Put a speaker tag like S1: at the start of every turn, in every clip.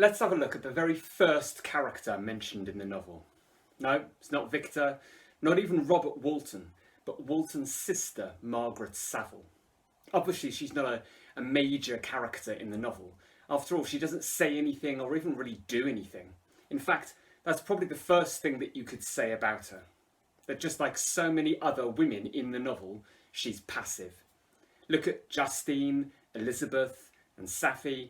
S1: Let's have a look at the very first character mentioned in the novel. No, it's not Victor, not even Robert Walton, but Walton's sister, Margaret Saville. Obviously, she's not a major character in the novel. After all, she doesn't say anything or even really do anything. In fact, that's probably the first thing that you could say about her. That just like so many other women in the novel, she's passive. Look at Justine, Elizabeth, and Safie.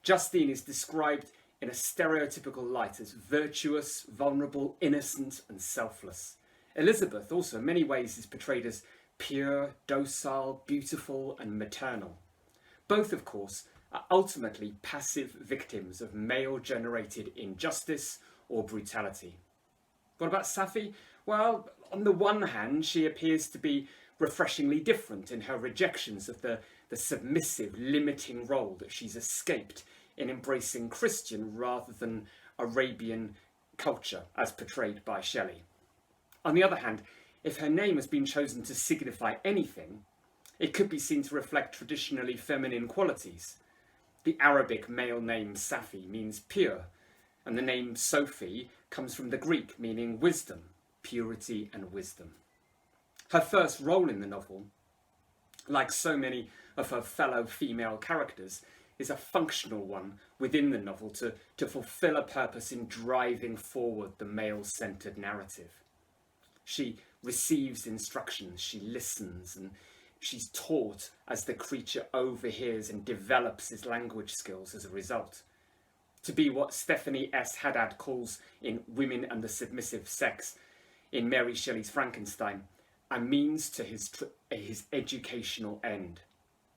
S1: Justine is described in a stereotypical light as virtuous, vulnerable, innocent, and selfless. Elizabeth also in many ways is portrayed as pure, docile, beautiful, and maternal. Both, of course, are ultimately passive victims of male-generated injustice or brutality. What about Safie? Well, on the one hand, she appears to be refreshingly different in her rejections of the submissive, limiting role that she's escaped in embracing Christian rather than Arabian culture, as portrayed by Shelley. On the other hand, if her name has been chosen to signify anything, it could be seen to reflect traditionally feminine qualities. The Arabic male name Safi means pure, and the name Sophie comes from the Greek meaning wisdom, purity and wisdom. Her first role in the novel, like so many of her fellow female characters, is a functional one within the novel to fulfill a purpose in driving forward the male-centred narrative. She receives instructions, she listens, and she's taught as the creature overhears and develops his language skills as a result. To be what Stephanie S. Haddad calls in Women and the Submissive Sex in Mary Shelley's Frankenstein, a means to his educational end,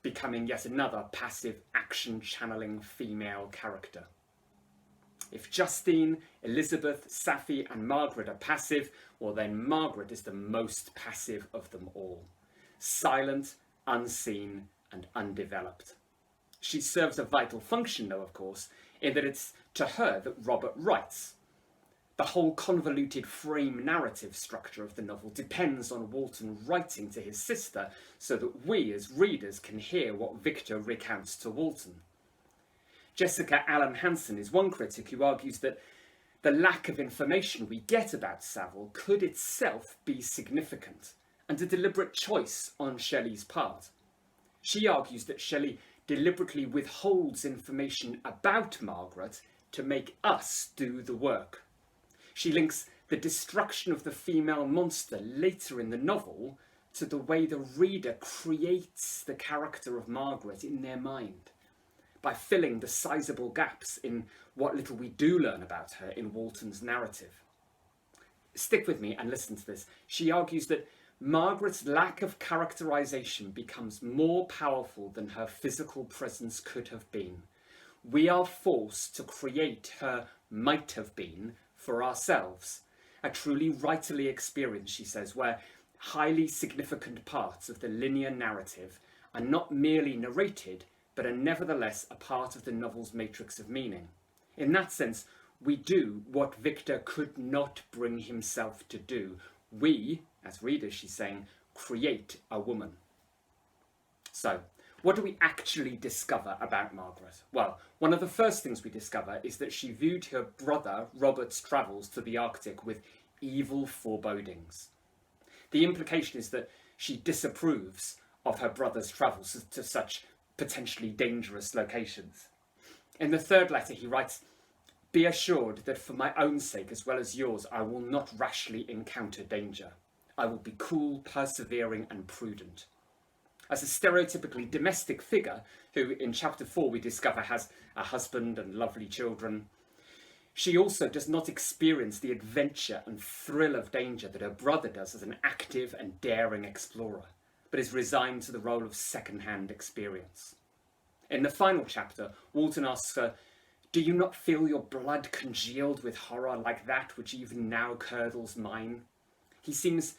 S1: becoming yet another passive action-channeling female character. If Justine, Elizabeth, Safie and Margaret are passive, well then Margaret is the most passive of them all. Silent, unseen and undeveloped. She serves a vital function though, of course, in that it's to her that Robert writes. The whole convoluted frame narrative structure of the novel depends on Walton writing to his sister so that we as readers can hear what Victor recounts to Walton. Jessica Allen Hansen is one critic who argues that the lack of information we get about Saville could itself be significant and a deliberate choice on Shelley's part. She argues that Shelley deliberately withholds information about Margaret to make us do the work. She links the destruction of the female monster later in the novel to the way the reader creates the character of Margaret in their mind, by filling the sizable gaps in what little we do learn about her in Walton's narrative. Stick with me and listen to this. She argues that Margaret's lack of characterization becomes more powerful than her physical presence could have been. We are forced to create her might have been for ourselves. A truly writerly experience, she says, where highly significant parts of the linear narrative are not merely narrated, but are nevertheless a part of the novel's matrix of meaning. In that sense, we do what Victor could not bring himself to do. We, as readers, she's saying, create a woman. So, what do we actually discover about Margaret? Well, one of the first things we discover is that she viewed her brother Robert's travels to the Arctic with evil forebodings. The implication is that she disapproves of her brother's travels to such potentially dangerous locations. In the third letter he writes, "Be assured that for my own sake as well as yours I will not rashly encounter danger. I will be cool, persevering and prudent." As a stereotypically domestic figure, who in chapter 4 we discover has a husband and lovely children, she also does not experience the adventure and thrill of danger that her brother does as an active and daring explorer, but is resigned to the role of second-hand experience. In the final chapter, Walton asks her, "Do you not feel your blood congealed with horror like that which even now curdles mine?" He seems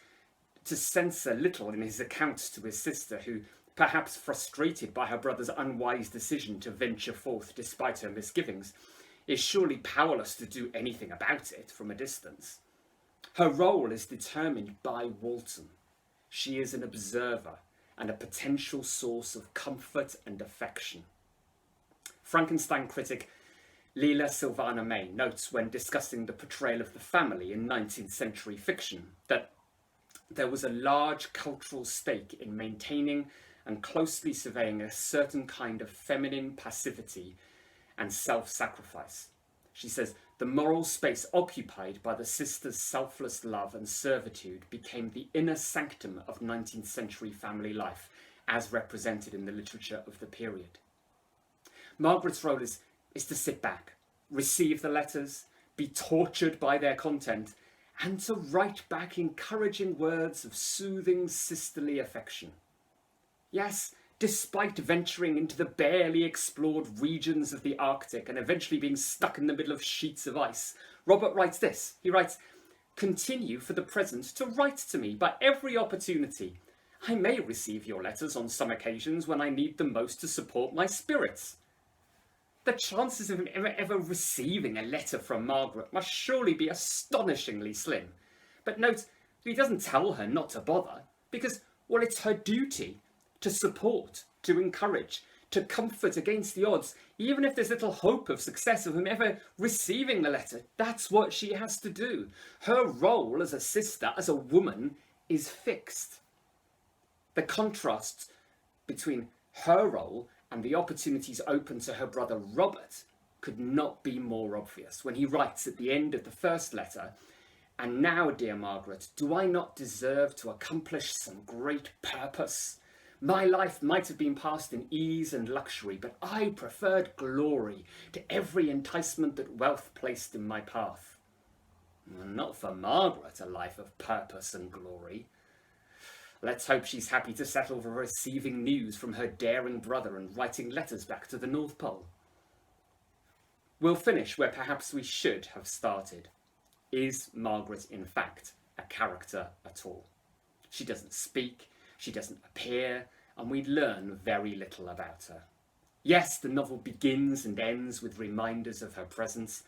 S1: to censor little in his accounts to his sister, who, perhaps frustrated by her brother's unwise decision to venture forth despite her misgivings, is surely powerless to do anything about it from a distance. Her role is determined by Walton. She is an observer and a potential source of comfort and affection. Frankenstein critic Leila Silvana May notes when discussing the portrayal of the family in 19th century fiction that there was a large cultural stake in maintaining and closely surveying a certain kind of feminine passivity and self-sacrifice. She says, the moral space occupied by the sisters' selfless love and servitude became the inner sanctum of 19th century family life, as represented in the literature of the period. Margaret's role is to sit back, receive the letters, be tortured by their content, and to write back encouraging words of soothing sisterly affection. Yes, despite venturing into the barely explored regions of the Arctic and eventually being stuck in the middle of sheets of ice, Robert writes this. He writes, "Continue for the present to write to me by every opportunity. I may receive your letters on some occasions when I need them most to support my spirits." The chances of him ever receiving a letter from Margaret must surely be astonishingly slim. But note, he doesn't tell her not to bother, because, well, it's her duty to support, to encourage, to comfort against the odds, even if there's little hope of success of him ever receiving the letter. That's what she has to do. Her role as a sister, as a woman, is fixed. The contrast between her role and the opportunities open to her brother Robert could not be more obvious when he writes at the end of the first letter, "And now, dear Margaret, do I not deserve to accomplish some great purpose? My life might have been passed in ease and luxury, but I preferred glory to every enticement that wealth placed in my path." Not for Margaret, a life of purpose and glory. Let's hope she's happy to settle for receiving news from her daring brother and writing letters back to the North Pole. We'll finish where perhaps we should have started. Is Margaret, in fact, a character at all? She doesn't speak, she doesn't appear, and we learn very little about her. Yes, the novel begins and ends with reminders of her presence,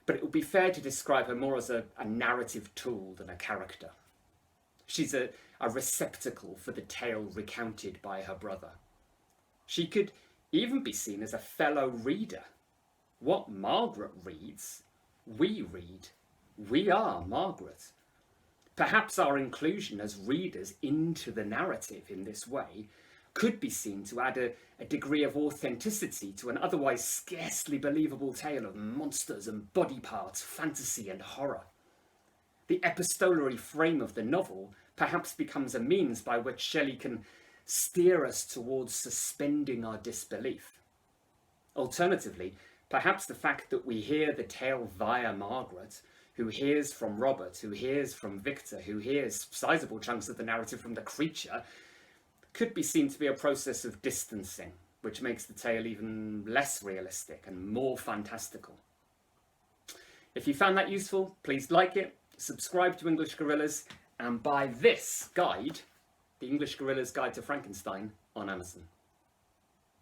S1: but it would be fair to describe her more as a narrative tool than a character. She's a receptacle for the tale recounted by her brother. She could even be seen as a fellow reader. What Margaret reads, we read. We are Margaret. Perhaps our inclusion as readers into the narrative in this way could be seen to add a degree of authenticity to an otherwise scarcely believable tale of monsters and body parts, fantasy and horror. The epistolary frame of the novel perhaps becomes a means by which Shelley can steer us towards suspending our disbelief. Alternatively, perhaps the fact that we hear the tale via Margaret, who hears from Robert, who hears from Victor, who hears sizable chunks of the narrative from the creature, could be seen to be a process of distancing, which makes the tale even less realistic and more fantastical. If you found that useful, please like it, subscribe to English Gorillas, and buy this guide, The English Gorillas Guide to Frankenstein, on Amazon.